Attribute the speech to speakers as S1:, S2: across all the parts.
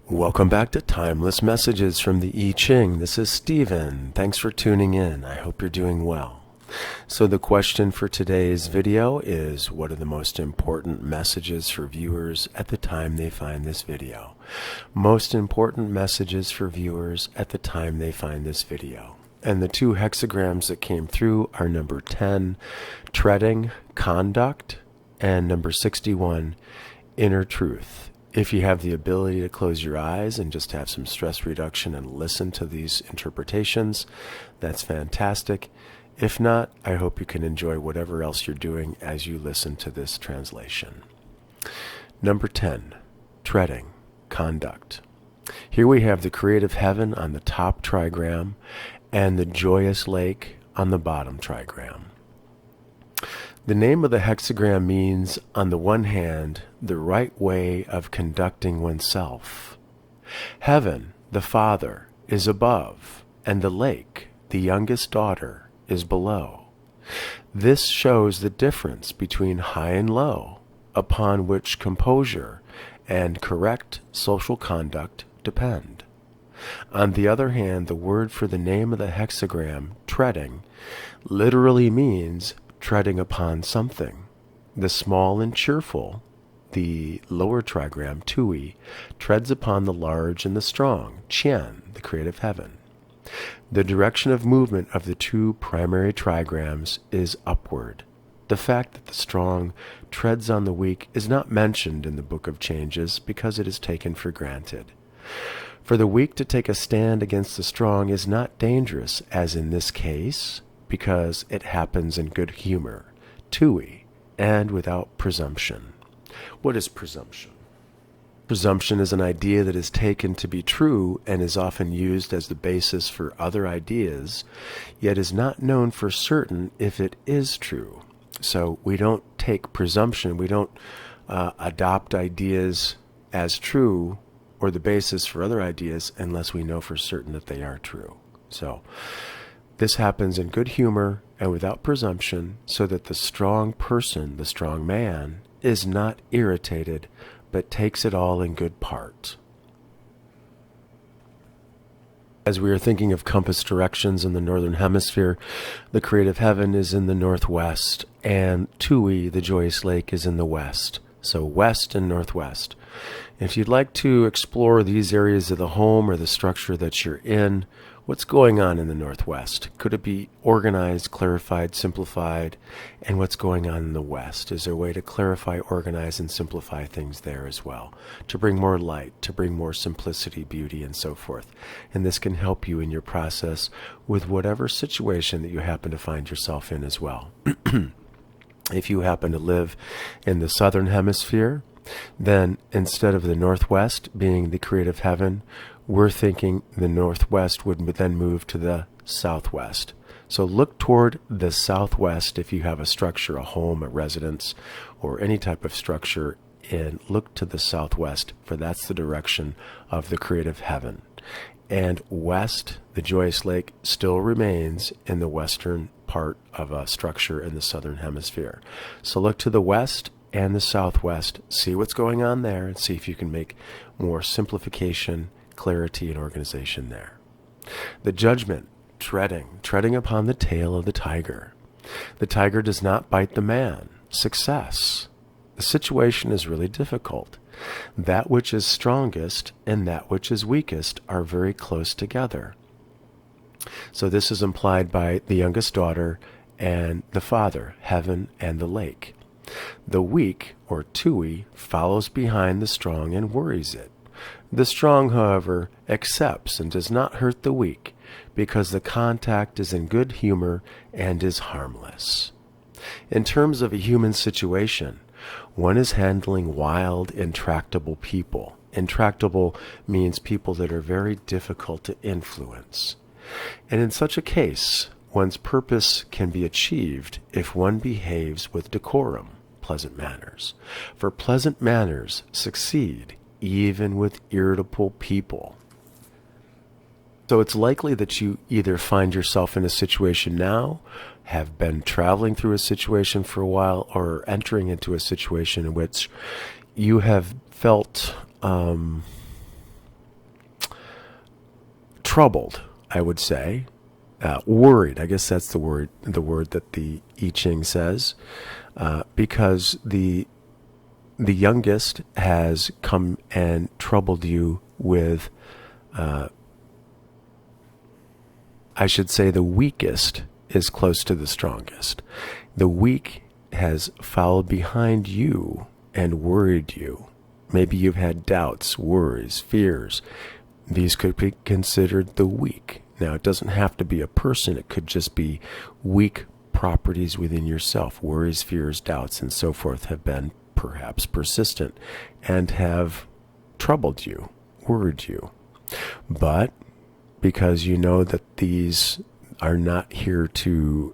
S1: Welcome back to Timeless Messages from the I Ching. This is Stephen. Thanks for tuning in. I hope you're doing well. So the question for today's video is, what are the most important messages for viewers at the time they find this video? Most important messages for viewers at the time they find this video. And the two hexagrams that came through are number 10, treading, conduct, and number 61, inner truth. If you have the ability to close your eyes and just have some stress reduction and listen to these interpretations, that's fantastic. If not, I hope you can enjoy whatever else you're doing as you listen to this translation. Number 10, treading, conduct. Here we have the creative heaven on the top trigram and the joyous lake on the bottom trigram. The name of the hexagram means, on the one hand, the right way of conducting oneself. Heaven, the Father, is above, and the lake, the youngest daughter, is below. This shows the difference between high and low, upon which composure and correct social conduct depend. On the other hand, the word for the name of the hexagram, treading, literally means treading upon something. The small and cheerful, the lower trigram, tui, treads upon the large and the strong, Chien, the creative heaven. The direction of movement of the two primary trigrams is upward. The fact that the strong treads on the weak is not mentioned in the Book of Changes because it is taken for granted. For the weak to take a stand against the strong is not dangerous, as in this case, because it happens in good humor, tui, and without presumption. What is presumption? Presumption is an idea that is taken to be true and is often used as the basis for other ideas, yet is not known for certain if it is true. So we don't take presumption, we don't adopt ideas as true or the basis for other ideas unless we know for certain that they are true. So this happens in good humor and without presumption, so that the strong person, the strong man, is not irritated, but takes it all in good part. As we are thinking of compass directions in the northern hemisphere, the creative heaven is in the northwest, and Tui, the joyous lake, is in the west. So west and northwest. If you'd like to explore these areas of the home or the structure that you're in, what's going on in the northwest? Could it be organized, clarified, simplified? And what's going on in the west? Is there a way to clarify, organize, and simplify things there as well? To bring more light, to bring more simplicity, beauty, and so forth. And this can help you in your process with whatever situation that you happen to find yourself in as well. If you happen to live in the southern hemisphere, then instead of the northwest being the creative heaven, we're thinking the northwest would then move to the southwest. So look toward the southwest if you have a structure, a home, a residence, or any type of structure, and look to the southwest, for that's the direction of the creative heaven. And west, the joyous lake, still remains in the western part of a structure in the southern hemisphere. So look to the west and the southwest, see what's going on there, and see if you can make more simplification, clarity, and organization there. The judgment, treading upon the tail of the tiger. The tiger does not bite the man. Success. The situation is really difficult. That which is strongest and that which is weakest are very close together. So this is implied by the youngest daughter and the father, heaven and the lake. The weak, or tui, follows behind the strong and worries it. The strong, however, accepts and does not hurt the weak, because the contact is in good humor and is harmless. In terms of a human situation, one is handling wild, intractable people. Intractable means people that are very difficult to influence. And in such a case, one's purpose can be achieved if one behaves with decorum, pleasant manners. For pleasant manners succeed even with irritable people. So it's likely that you either find yourself in a situation now, have been traveling through a situation for a while, or entering into a situation in which you have felt troubled, I would say, worried. I guess that's the word that the I Ching says, because the youngest has come and troubled you with, I should say, the weakest is close to the strongest. The weak has followed behind you and worried you. Maybe you've had doubts, worries, fears. These could be considered the weak. Now, it doesn't have to be a person. It could just be weak properties within yourself. Worries, fears, doubts, and so forth have been perhaps persistent and have troubled you, worried you. But because you know that these are not here to,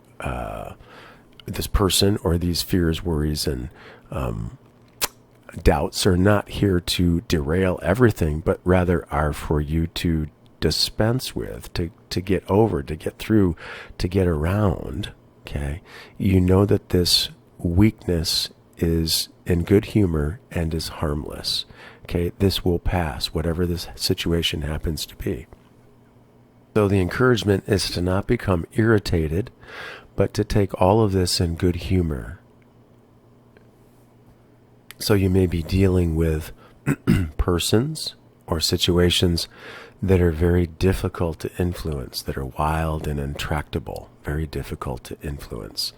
S1: this person or these fears, worries, and doubts are not here to derail everything, but rather are for you to dispense with, to get over, to get through, to get around. Okay, you know that this weakness is in good humor and is harmless. Okay, this will pass, whatever this situation happens to be. So the encouragement is to not become irritated, but to take all of this in good humor. So you may be dealing with persons or situations that are very difficult to influence, that are wild and intractable, very difficult to influence.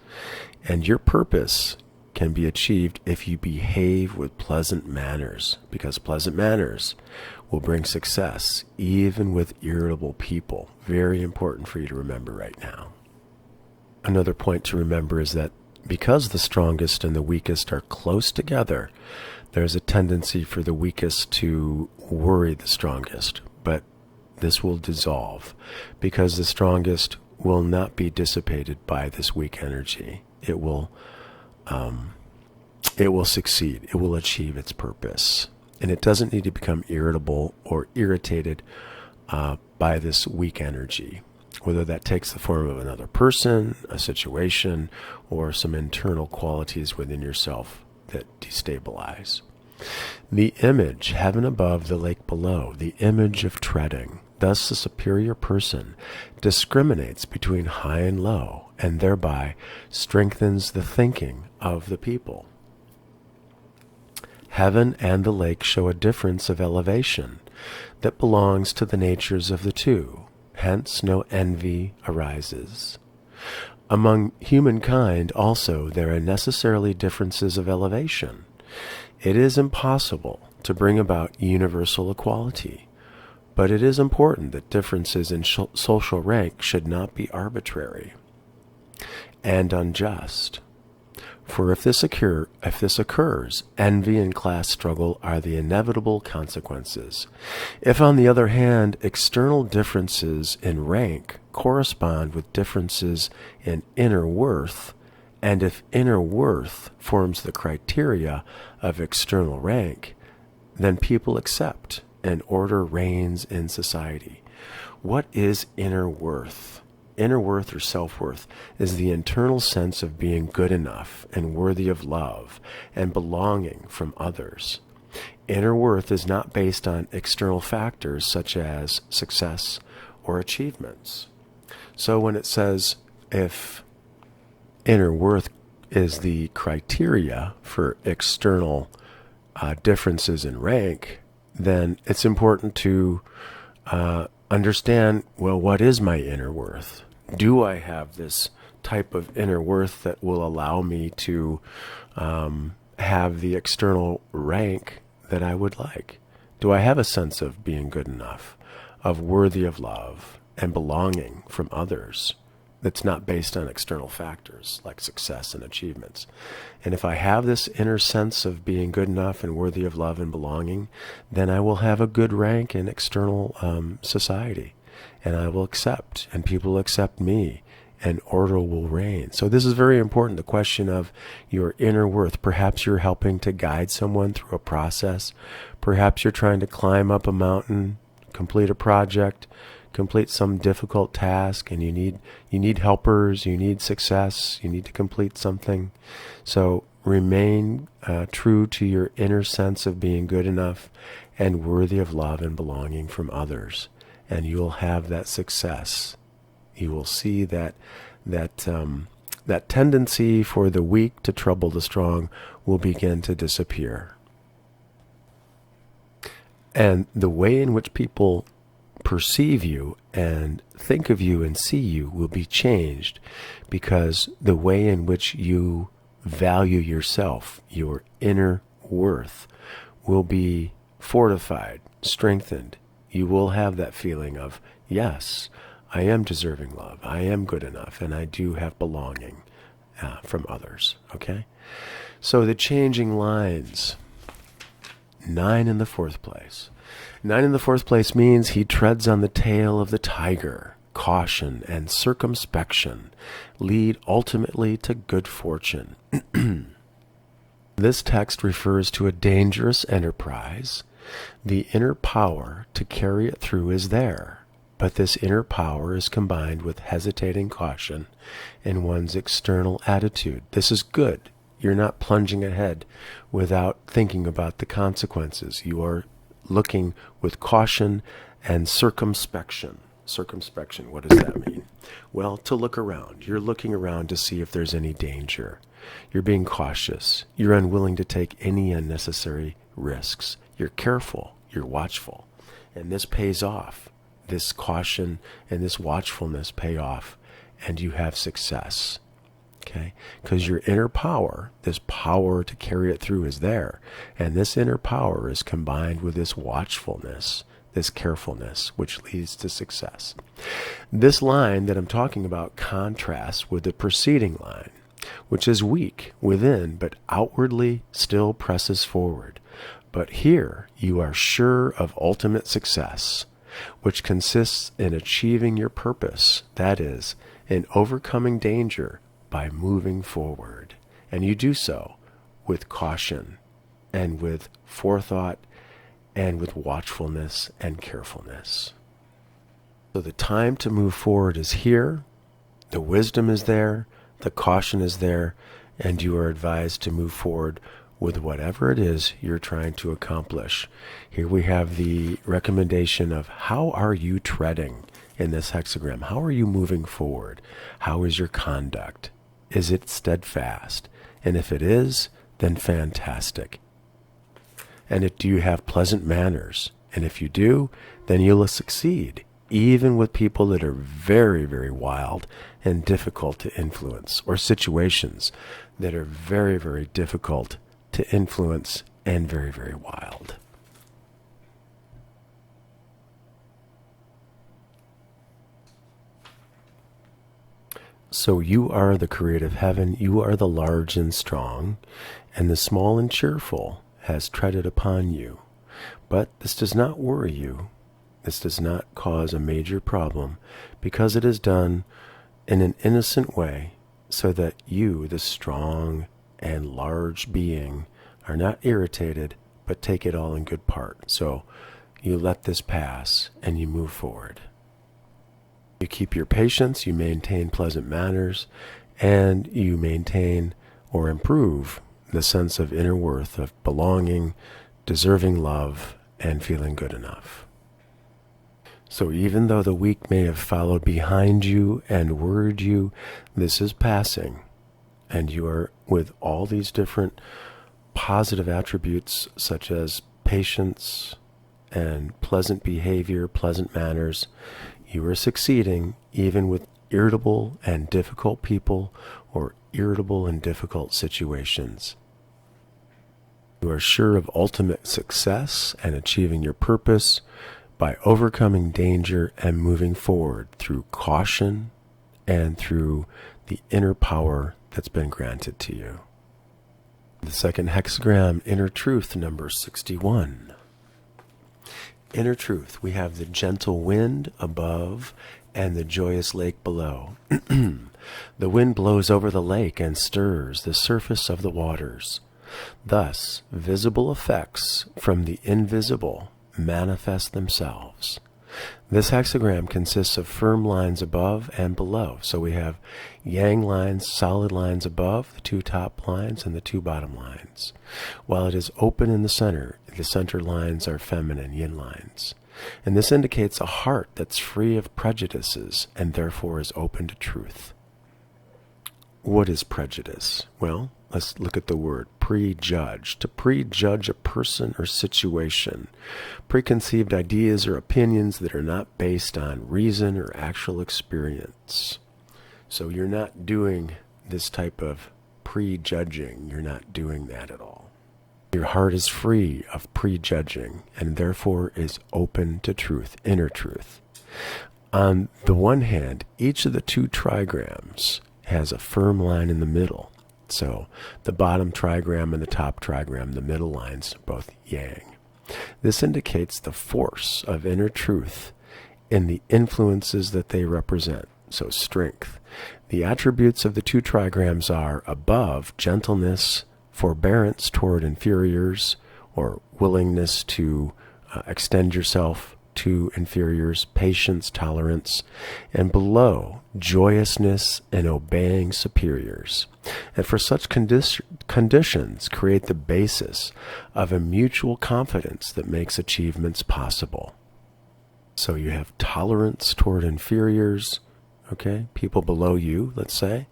S1: And your purpose can be achieved if you behave with pleasant manners, because pleasant manners will bring success even with irritable people. Very important for you to remember right now. Another point to remember is that because the strongest and the weakest are close together, there's a tendency for the weakest to worry the strongest. But this will dissolve because the strongest will not be dissipated by this weak energy. It will succeed. It will achieve its purpose. And it doesn't need to become irritable or irritated by this weak energy, whether that takes the form of another person, a situation, or some internal qualities within yourself that destabilize. The image, heaven above, the lake below, the image of treading. Thus the superior person discriminates between high and low, and thereby strengthens the thinking of the people. Heaven and the lake show a difference of elevation that belongs to the natures of the two. Hence no envy arises. Among humankind also there are necessarily differences of elevation. It is impossible to bring about universal equality, but it is important that differences in social rank should not be arbitrary and unjust. For if this occurs, envy and class struggle are the inevitable consequences. If, on the other hand, external differences in rank correspond with differences in inner worth, and if inner worth forms the criteria of external rank, then people accept and order reigns in society. What is inner worth? Inner worth or self-worth is the internal sense of being good enough and worthy of love and belonging from others. Inner worth is not based on external factors such as success or achievements. So when it says if inner worth is the criteria for external differences in rank, then it's important to understand, well, what is my inner worth? Do I have this type of inner worth that will allow me to have the external rank that I would like? Do I have a sense of being good enough, of worthy of love and belonging from others that's not based on external factors like success and achievements? And if I have this inner sense of being good enough and worthy of love and belonging, then I will have a good rank in external society, and I will accept, and people will accept me, and order will reign. So this is very important, the question of your inner worth. Perhaps you're helping to guide someone through a process. Perhaps you're trying to climb up a mountain, complete a project, complete some difficult task, and you need helpers, you need success, you need to complete something. So remain true to your inner sense of being good enough and worthy of love and belonging from others. and you'll have that success. You will see that tendency for the weak to trouble the strong will begin to disappear. And the way in which people perceive you and think of you and see you will be changed, because the way in which you value yourself, your inner worth, will be fortified, strengthened. You will have that feeling of, yes, I am deserving love, I am good enough, and I do have belonging from others. Okay? So the changing lines. 9 in the 4th place. 9 in the 4th place means he treads on the tail of the tiger. Caution and circumspection lead ultimately to good fortune. This text refers to a dangerous enterprise. The inner power to carry it through is there, but this inner power is combined with hesitating caution in one's external attitude. This is good. You're not plunging ahead without thinking about the consequences. You are looking with caution and circumspection. Circumspection, what does that mean? Well, to look around. You're looking around to see if there's any danger. You're being cautious. You're unwilling to take any unnecessary risks. You're careful. You're watchful. And this pays off. This caution and this watchfulness pay off, and you have success. Okay? Because your inner power, this power to carry it through, is there. And this inner power is combined with this watchfulness, this carefulness, which leads to success. This line that I'm talking about contrasts with the preceding line, which is weak within, but outwardly still presses forward. But here you are sure of ultimate success, which consists in achieving your purpose, that is, in overcoming danger by moving forward. And you do so with caution and with forethought and with watchfulness and carefulness. So the time to move forward is here, the wisdom is there, the caution is there, and you are advised to move forward with whatever it is you're trying to accomplish. Here we have the recommendation of how are you treading in this hexagram? How are you moving forward? How is your conduct? Is it steadfast? And if it is, then fantastic. And do you have pleasant manners? And if you do, then you'll succeed, even with people that are very, very wild and difficult to influence, or situations that are very, very difficult to influence and very, very wild. So you are the creative heaven, you are the large and strong, and the small and cheerful has treaded upon you. But this does not worry you. This does not cause a major problem, because it is done in an innocent way, so that you, the strong and large being, are not irritated, but take it all in good part. So you let this pass and you move forward. You keep your patience, you maintain pleasant manners, and you maintain or improve the sense of inner worth, of belonging, deserving love, and feeling good enough. So even though the weak may have followed behind you and worried you, this is passing, and you are with all these different positive attributes such as patience and pleasant behavior, pleasant manners. You are succeeding even with irritable and difficult people or irritable and difficult situations. You are sure of ultimate success and achieving your purpose by overcoming danger and moving forward through caution and through the inner power that's been granted to you. The second hexagram, inner truth, number 61. Inner truth, we have the gentle wind above and the joyous lake below. The wind blows over the lake and stirs the surface of the waters. Thus, visible effects from the invisible manifest themselves. This hexagram consists of firm lines above and below. So we have yang lines, solid lines above, the two top lines, and the two bottom lines. While it is open in the center lines are feminine, yin lines. And this indicates a heart that's free of prejudices and therefore is open to truth. What is prejudice? Well, let's look at the word prejudge. To prejudge a person or situation, preconceived ideas or opinions that are not based on reason or actual experience. So you're not doing this type of prejudging. You're not doing that at all. Your heart is free of prejudging and therefore is open to truth, inner truth. On the one hand, each of the two trigrams has a firm line in the middle. So the bottom trigram and the top trigram, the middle lines, are both yang. This indicates the force of inner truth in the influences that they represent. So strength. The attributes of the two trigrams are above, gentleness, forbearance toward inferiors, or willingness to extend yourself to inferiors, patience, tolerance, and below, joyousness and obeying superiors. And for such conditions create the basis of a mutual confidence that makes achievements possible. So you have tolerance toward inferiors, okay, people below you, let's say,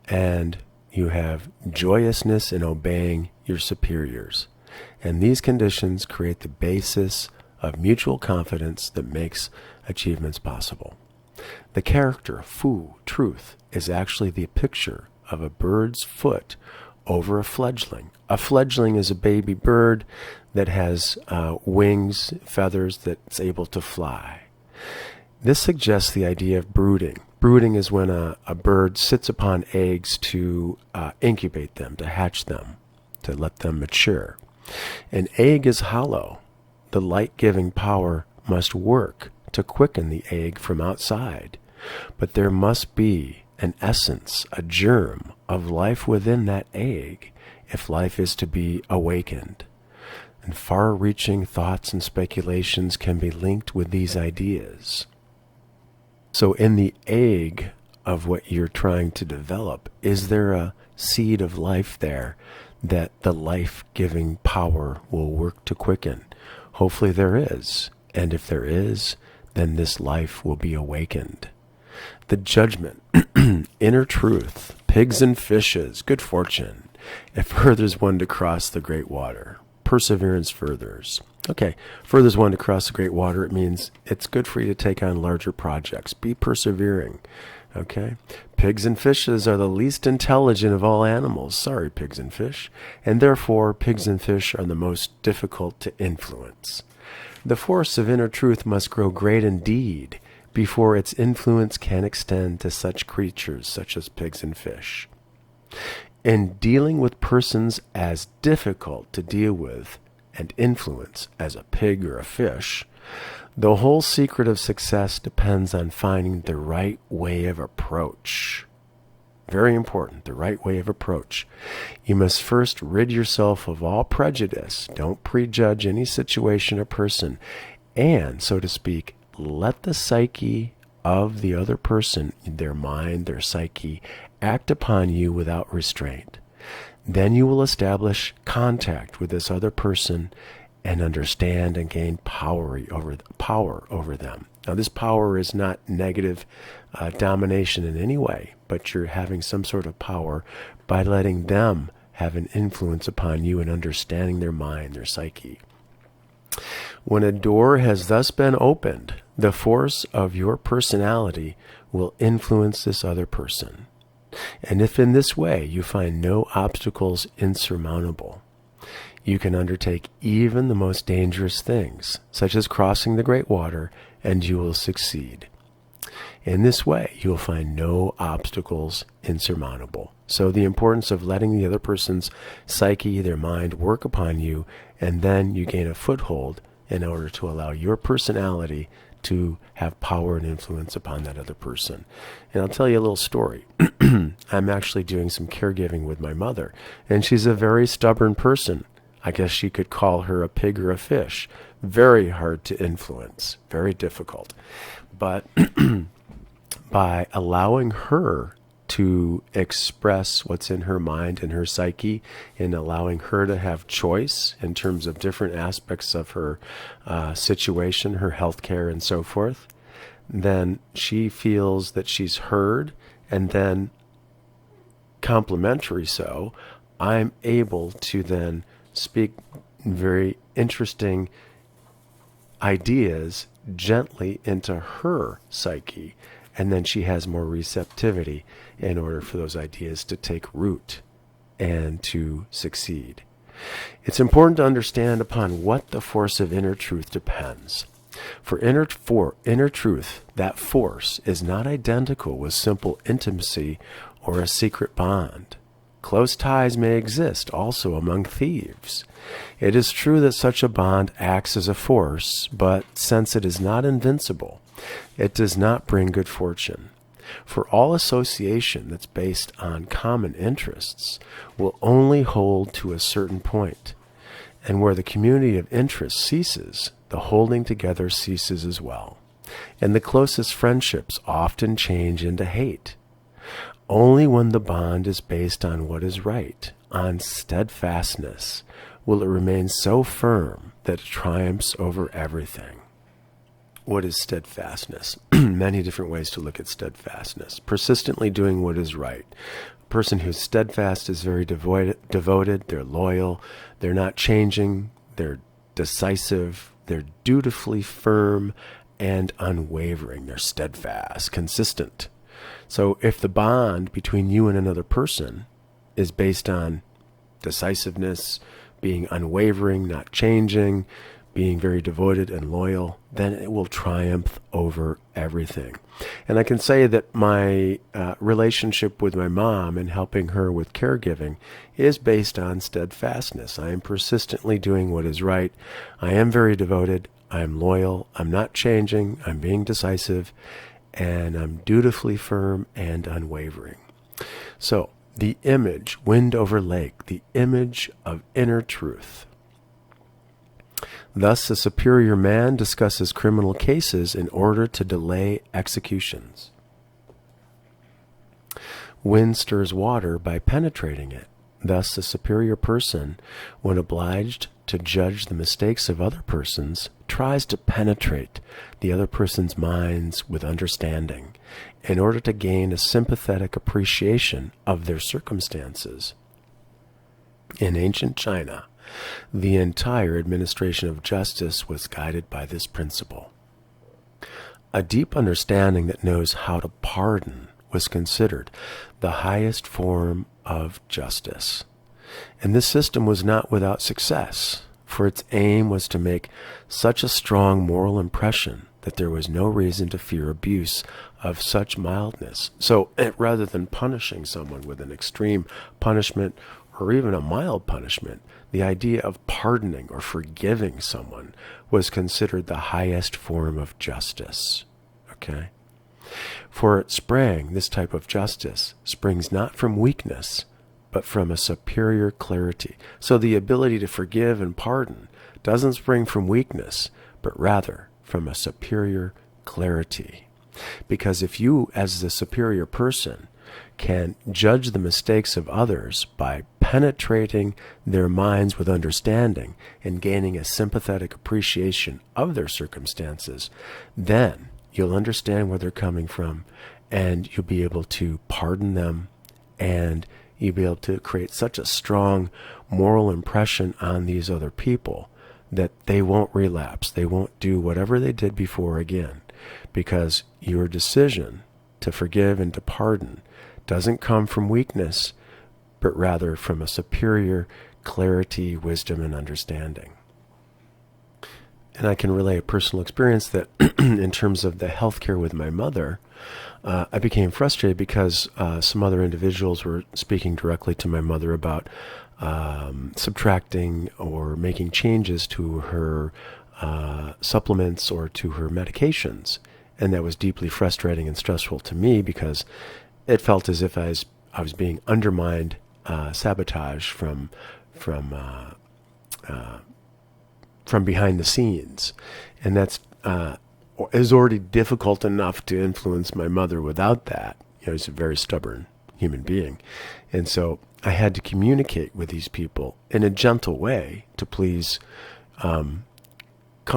S1: and you have joyousness in obeying your superiors. And these conditions create the basis of mutual confidence that makes achievements possible. The character, fu, truth, is actually the picture of a bird's foot over a fledgling. A fledgling is a baby bird that has wings, feathers, that's able to fly. This suggests the idea of brooding. Brooding is when a bird sits upon eggs to incubate them, to hatch them, to let them mature. An egg is hollow. The light-giving power must work to quicken the egg from outside. But there must be an essence, a germ of life within that egg if life is to be awakened. And far-reaching thoughts and speculations can be linked with these ideas. So in the egg of what you're trying to develop, is there a seed of life there that the life-giving power will work to quicken? Hopefully there is. And if there is, then this life will be awakened. The judgment, inner truth, pigs and fishes, good fortune. It furthers one to cross the great water. Perseverance furthers. Okay, furthers one to cross the great water. It means it's good for you to take on larger projects. Be persevering. Okay? Pigs and fishes are the least intelligent of all animals. Sorry, pigs and fish. And therefore, pigs and fish are the most difficult to influence. The force of inner truth must grow great indeed before its influence can extend to such creatures such as pigs and fish. In dealing with persons as difficult to deal with and influence as a pig or a fish, the whole secret of success depends on finding the right way of approach. Very important, the right way of approach. You must first rid yourself of all prejudice. Don't prejudge any situation or person. And, so to speak, let the psyche of the other person, their mind, their psyche, act upon you without restraint. Then you will establish contact with this other person and understand and gain power over them. Now, this power is not negative domination in any way, but you're having some sort of power by letting them have an influence upon you and understanding their mind, their psyche. When a door has thus been opened, the force of your personality will influence this other person. And if in this way you find no obstacles insurmountable, you can undertake even the most dangerous things, such as crossing the great water, and you will succeed. In this way, you will find no obstacles insurmountable. So the importance of letting the other person's psyche, their mind, work upon you, and then you gain a foothold in order to allow your personality to have power and influence upon that other person. And I'll tell you a little story. I'm actually doing some caregiving with my mother, and she's a very stubborn person. I guess you could call her a pig or a fish. Very hard to influence, very difficult. But by allowing her to express what's in her mind and her psyche, in allowing her to have choice in terms of different aspects of her situation, her health care, and so forth, then she feels that she's heard, and then complementary so, I'm able to then speak very interesting ideas gently into her psyche, and then she has more receptivity in order for those ideas to take root and to succeed. It's important to understand upon what the force of inner truth depends. For inner truth, that force is not identical with simple intimacy or a secret bond. Close ties may exist also among thieves. It is true that such a bond acts as a force, but since it is not invincible, it does not bring good fortune. For all association that's based on common interests will only hold to a certain point, and where the community of interest ceases, the holding together ceases as well, and the closest friendships often change into hate. Only when the bond is based on what is right, on steadfastness, will it remain so firm that it triumphs over everything. What is steadfastness? Many different ways to look at steadfastness. Persistently doing what is right. A person who's steadfast is very devoted, they're loyal, they're not changing, they're decisive, they're dutifully firm and unwavering. They're steadfast, consistent. So if the bond between you and another person is based on decisiveness, being unwavering, not changing, being very devoted and loyal, then it will triumph over everything. And I can say that my relationship with my mom and helping her with caregiving is based on steadfastness. I am persistently doing what is right. I am very devoted. I'm loyal. I'm not changing. I'm being decisive. And I'm dutifully firm and unwavering. So the image, wind over lake, the image of inner truth. Thus, a superior man discusses criminal cases in order to delay executions. Wind stirs water by penetrating it. Thus, a superior person, when obliged to judge the mistakes of other persons, tries to penetrate the other person's minds with understanding in order to gain a sympathetic appreciation of their circumstances. In ancient China, the entire administration of justice was guided by this principle. A deep understanding that knows how to pardon was considered the highest form of justice. And this system was not without success, for its aim was to make such a strong moral impression that there was no reason to fear abuse of such mildness. So rather than punishing someone with an extreme punishment or even a mild punishment, the idea of pardoning or forgiving someone was considered the highest form of justice. Okay? For it sprang, this type of justice springs not from weakness, but from a superior clarity. So the ability to forgive and pardon doesn't spring from weakness, but rather from a superior clarity. Because if you, as the superior person, can judge the mistakes of others by penetrating their minds with understanding and gaining a sympathetic appreciation of their circumstances, then you'll understand where they're coming from, and you'll be able to pardon them, and you'll be able to create such a strong moral impression on these other people that they won't relapse. They won't do whatever they did before again, because your decision to forgive and to pardon doesn't come from weakness, but rather from a superior clarity, wisdom, and understanding. And I can relay a personal experience that in terms of the healthcare with my mother, I became frustrated because some other individuals were speaking directly to my mother about subtracting or making changes to her supplements or to her medications. And that was deeply frustrating and stressful to me because it felt as if I was being undermined, sabotaged from behind the scenes. And that's is already difficult enough to influence my mother without that. You know, she's very stubborn human being. And so I had to communicate with these people in a gentle way to please come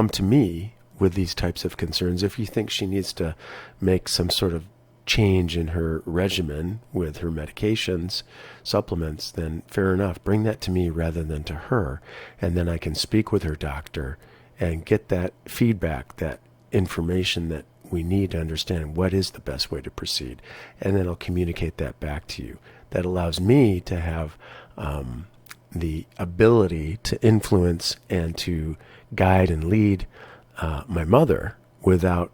S1: to me with these types of concerns. If you think she needs to make some sort of change in her regimen with her medications, supplements, then fair enough. Bring that to me rather than to her. And then I can speak with her doctor and get that feedback, that information that we need to understand what is the best way to proceed. And then I'll communicate that back to you. That allows me to have the ability to influence and to guide and lead my mother without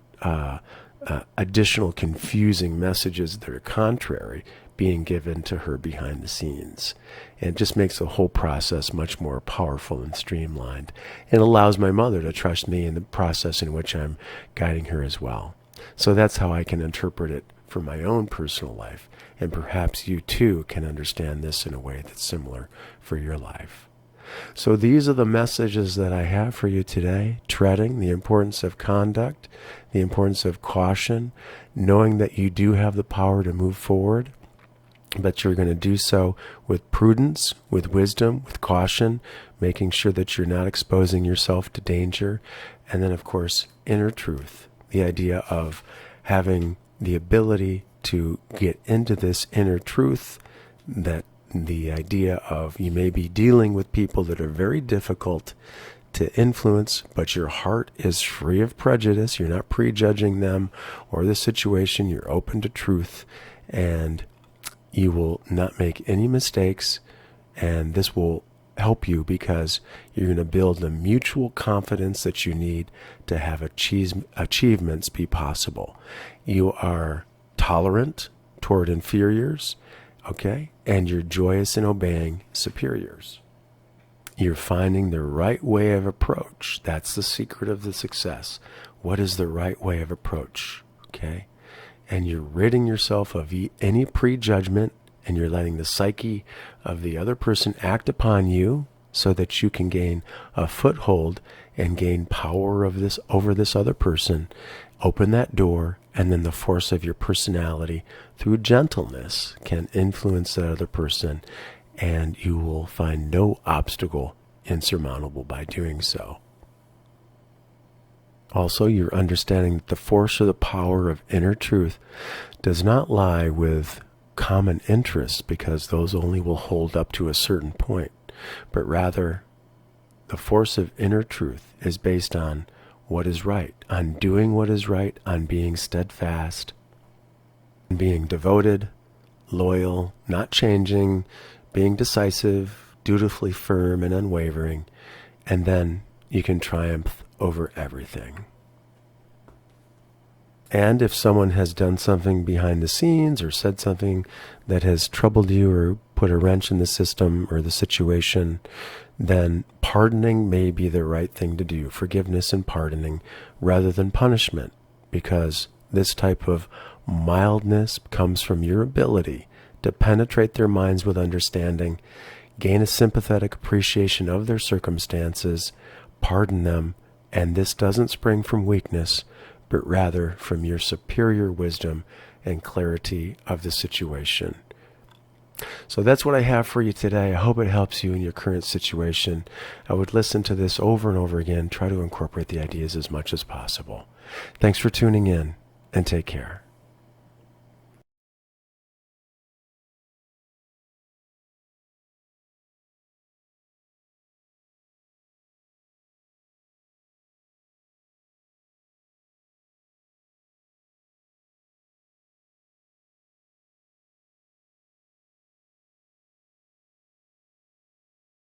S1: additional confusing messages that are contrary being given to her behind the scenes. And it just makes the whole process much more powerful and streamlined, and allows my mother to trust me in the process in which I'm guiding her as well. So that's how I can interpret it for my own personal life, and perhaps you too can understand this in a way that's similar for your life. So these are the messages that I have for you today. Treading, the importance of conduct, the importance of caution, knowing that you do have the power to move forward, but you're going to do so with prudence, with wisdom, with caution, making sure that you're not exposing yourself to danger. And then, of course, inner truth, the idea of having the ability to get into this inner truth, that the idea of you may be dealing with people that are very difficult to influence, but your heart is free of prejudice. You're not prejudging them or the situation. You're open to truth, and you will not make any mistakes. And this will help you because you're going to build the mutual confidence that you need to have achievements be possible. You are tolerant toward inferiors, okay? And you're joyous in obeying superiors. You're finding the right way of approach. That's the secret of the success. What is the right way of approach, okay? And you're ridding yourself of any prejudgment, and you're letting the psyche of the other person act upon you so that you can gain a foothold and gain power over this other person. Open that door, and then the force of your personality through gentleness can influence that other person, and you will find no obstacle insurmountable by doing so. Also, you're understanding that the force or the power of inner truth does not lie with common interests, because those only will hold up to a certain point, but rather the force of inner truth is based on what is right, on doing what is right, on being steadfast, on being devoted, loyal, not changing, being decisive, dutifully firm and unwavering, and then you can triumph over everything. And if someone has done something behind the scenes or said something that has troubled you or put a wrench in the system or the situation, then pardoning may be the right thing to do, forgiveness and pardoning, rather than punishment, because this type of mildness comes from your ability to penetrate their minds with understanding, gain a sympathetic appreciation of their circumstances, pardon them, and this doesn't spring from weakness, but rather from your superior wisdom and clarity of the situation. So that's what I have for you today. I hope it helps you in your current situation. I would listen to this over and over again, try to incorporate the ideas as much as possible. Thanks for tuning in, and take care.